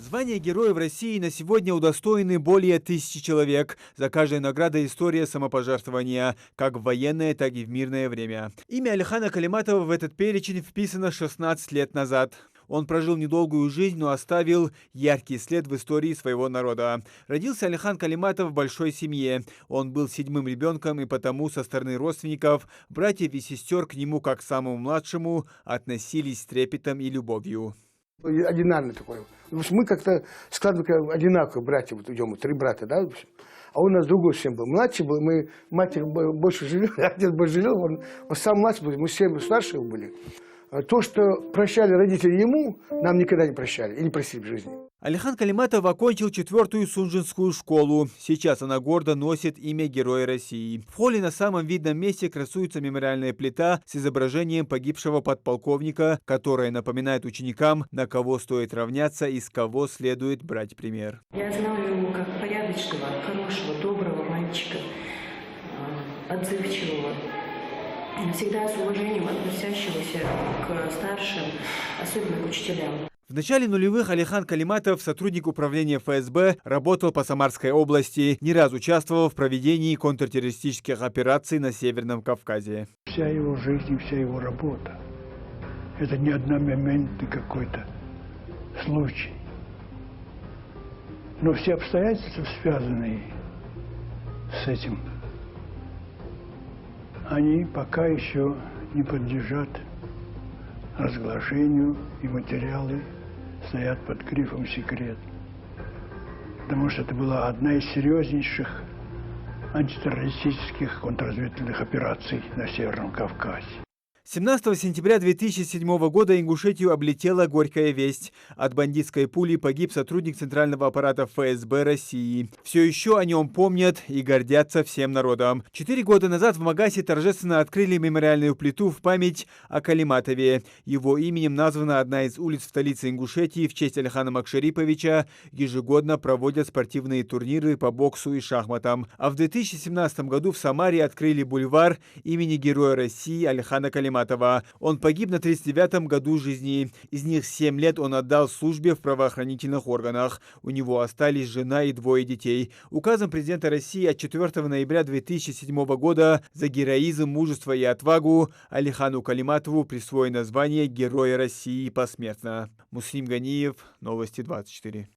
Звание Героя в России на сегодня удостоены более 1000 человек. За каждой наградой история самопожертвования, как в военное, так и в мирное время. Имя Алихана Калиматова в этот перечень вписано 16 лет назад. Он прожил недолгую жизнь, но оставил яркий след в истории своего народа. Родился Алихан Калиматов в большой семье. Он был 7-м ребенком, и потому со стороны родственников, братьев и сестер к нему, как к самому младшему, относились с трепетом и любовью. Одинарный такой. В общем, мы как-то складываем одинаково, братья, вот идем, 3 брата, да, в общем. А у нас другой всем был. Младший был, мать больше жили, отец больше жил, он сам младший был, мы 7 старшие были. То, что прощали родители ему, нам никогда не прощали и не просили в жизни. Алихан Калиматов окончил 4-ю Сунжинскую школу. Сейчас она гордо носит имя Героя России. В холле на самом видном месте красуется мемориальная плита с изображением погибшего подполковника, которая напоминает ученикам, на кого стоит равняться и с кого следует брать пример. Я знала его как порядочного, хорошего, доброго мальчика, отзывчивого, всегда с уважением относящегося к старшим, особенно к учителям. В начале нулевых Алихан Калиматов, сотрудник управления ФСБ, работал по Самарской области, не раз участвовал в проведении контртеррористических операций на Северном Кавказе. Вся его жизнь, вся его работа – это не одномоментный какой-то случай. Но все обстоятельства, связанные с этим, они пока еще не подлежат разглашению, и материалы стоят под грифом «секрет». Потому что это была одна из серьезнейших антитеррористических контрразведывательных операций на Северном Кавказе. 17 сентября 2007 года Ингушетию облетела горькая весть. От бандитской пули погиб сотрудник Центрального аппарата ФСБ России. Все еще о нем помнят и гордятся всем народом. 4 года назад в Магасе торжественно открыли мемориальную плиту в память о Калиматове. Его именем названа одна из улиц в столице Ингушетии в честь Алихана Макшариповича. Ежегодно проводят спортивные турниры по боксу и шахматам. А в 2017 году в Самаре открыли бульвар имени Героя России Алихана Калиматова. Он погиб на 39-м году жизни. Из них 7 лет он отдал службе в правоохранительных органах. У него остались жена и 2 детей. Указом президента России от 4 ноября 2007 года за героизм, мужество и отвагу Алихану Калиматову присвоено звание Героя России посмертно. Муслим Ганиев, Новости 24.